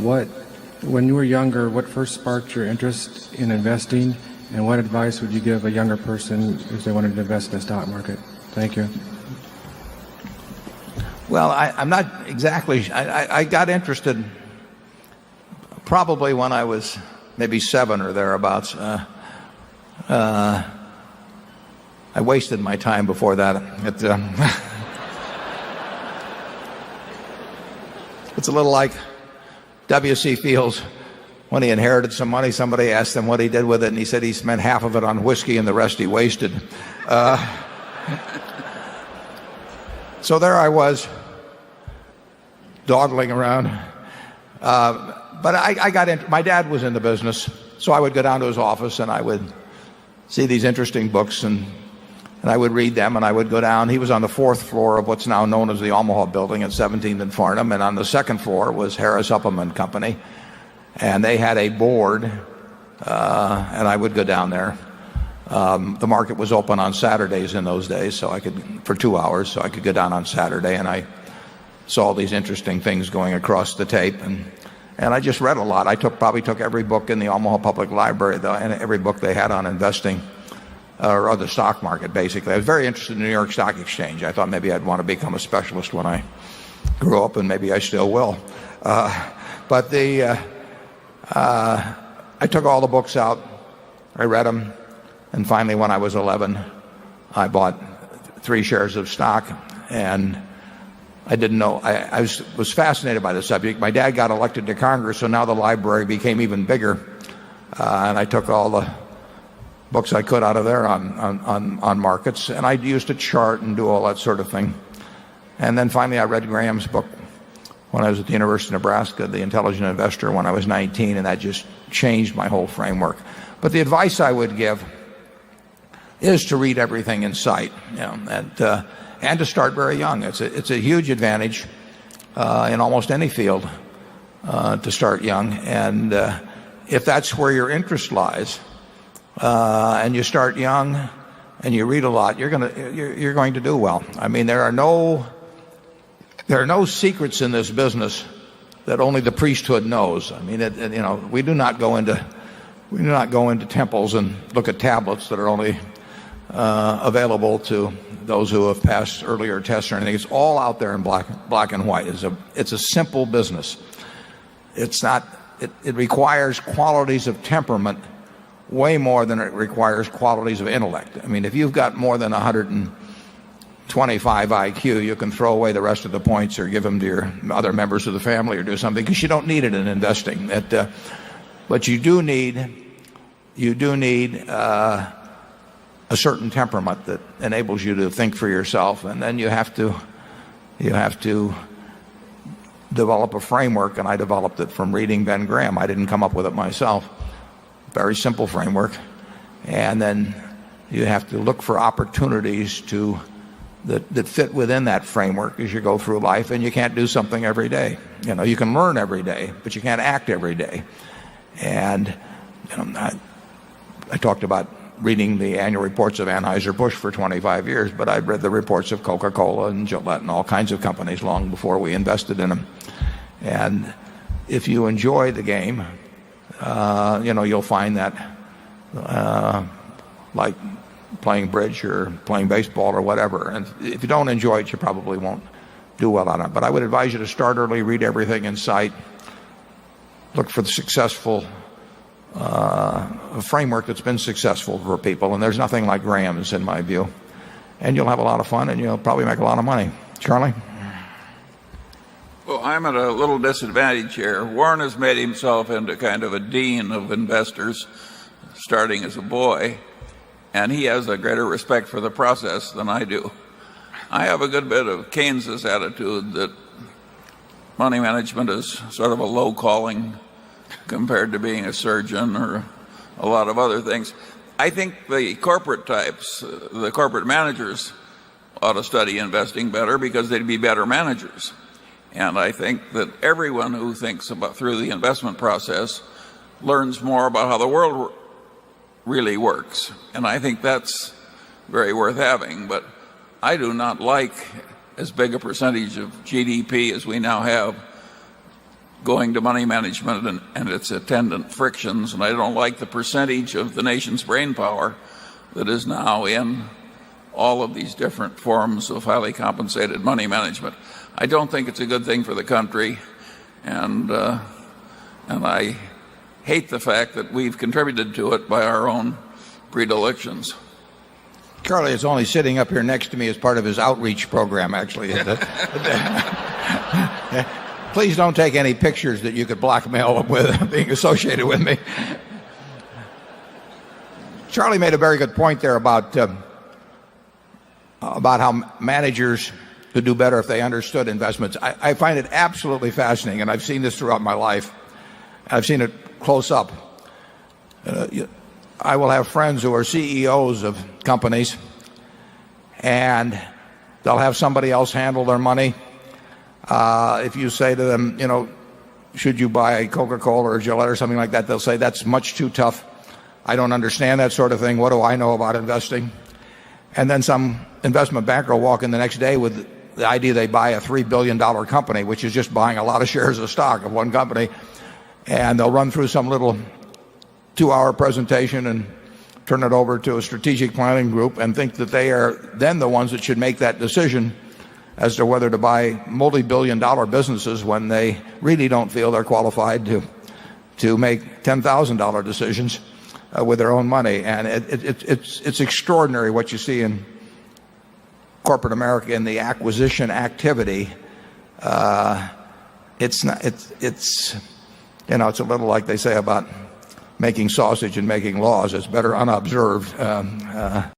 When you were younger, what first sparked your interest in investing, and what advice would you give a younger person if they wanted to invest in the stock market? Thank you. Well, I'm not exactly. I got interested probably when I was maybe 7 or thereabouts. I wasted my time before that. It's a little like W.C. Fields. When he inherited some money, somebody asked him what he did with it, and he said he spent half of it on whiskey and the rest he wasted. So there I was, dawdling around. But I got into, my dad was in the business, so I would go down to his office and I would see these interesting books, and I would read them, and I would go down. He was on the 4th floor of what's now known as the Omaha Building at 17th and Farnham, and on the 2nd floor was Harris Uppleman Company, and they had a board, and I would go down there. The market was open on Saturdays in those days, so I could, for 2 hours, so I could go down on Saturday, and I saw these interesting things going across the tape, and I just read a lot. I probably took every book in the Omaha Public Library, and every book they had on investing, or the stock market, basically. I was very interested in the New York Stock Exchange. I thought maybe I'd want to become a specialist when I grew up, and maybe I still will. But I took all the books out. I read them. And finally, when I was 11, I bought 3 shares of stock, and I didn't know. I was fascinated by the subject. My dad got elected to Congress, so now the library became even bigger. And I took all the books I could out of there on markets, and I used a chart and do all that sort of thing. And then finally I read Graham's book when I was at the University of Nebraska, The Intelligent Investor, when I was 19, and that just changed my whole framework. But the advice I would give is to read everything in sight, and to start very young. It's a huge advantage in almost any field to start young, and if that's where your interest lies, and you start young and you read a lot, you're going to do well. I mean, there are no secrets in this business that only the priesthood knows. I mean, we do not go into temples and look at tablets that are only available to those who have passed earlier tests or anything. It's all out there in black and white. It's a simple business. It requires qualities of temperament way more than it requires qualities of intellect. I mean, if you've got more than 125 IQ, you can throw away the rest of the points or give them to your other members of the family or do something, because you don't need it in investing. But you do need a certain temperament that enables you to think for yourself, and then you have to develop a framework, and I developed it from reading Ben Graham. I didn't come up with it myself. Very simple framework. And then you have to look for opportunities that fit within that framework as you go through life, and you can't do something every day. You can learn every day, but you can't act every day. And I talked about reading the annual reports of Anheuser-Busch for 25 years, but I'd read the reports of Coca-Cola and Gillette and all kinds of companies long before we invested in them. And if you enjoy the game, you'll find that like playing bridge or playing baseball or whatever. And if you don't enjoy it, you probably won't do well on it. But I would advise you to start early, read everything in sight, look for the successful framework that's been successful for people. And there's nothing like Graham's, in my view. And you'll have a lot of fun, and you'll probably make a lot of money. Charlie? Well, I'm at a little disadvantage here. Warren has made himself into kind of a dean of investors, starting as a boy, and he has a greater respect for the process than I do. I have a good bit of Keynes's attitude that money management is sort of a low calling compared to being a surgeon or a lot of other things. I think the corporate types, the corporate managers, ought to study investing better because they'd be better managers. And I think that everyone who thinks about through the investment process learns more about how the world really works. And I think that's very worth having. But I do not like as big a percentage of GDP as we now have going to money management and its attendant frictions, and I don't like the percentage of the nation's brain power that is now in all of these different forms of highly compensated money management. I don't think it's a good thing for the country, and I hate the fact that we've contributed to it by our own predilections. Charlie is only sitting up here next to me as part of his outreach program, actually. Please don't take any pictures that you could blackmail him with being associated with me. Charlie made a very good point there about how managers could do better if they understood investments. I find it absolutely fascinating, and I've seen this throughout my life. I've seen it close up. I will have friends who are CEOs of companies, and they'll have somebody else handle their money. If you say to them, should you buy a Coca-Cola or Gillette or something like that, they'll say, that's much too tough. I don't understand that sort of thing. What do I know about investing? And then some investment banker will walk in the next day with the idea they buy a $3 billion company, which is just buying a lot of shares of stock of one company. And they'll run through some little 2-hour presentation and turn it over to a strategic planning group and think that they are then the ones that should make that decision as to whether to buy multi-billion-dollar businesses when they really don't feel they're qualified to make $10,000 decisions with their own money. And it's extraordinary what you see in corporate America in the acquisition activity. It's a little like they say about making sausage and making laws. It's better unobserved.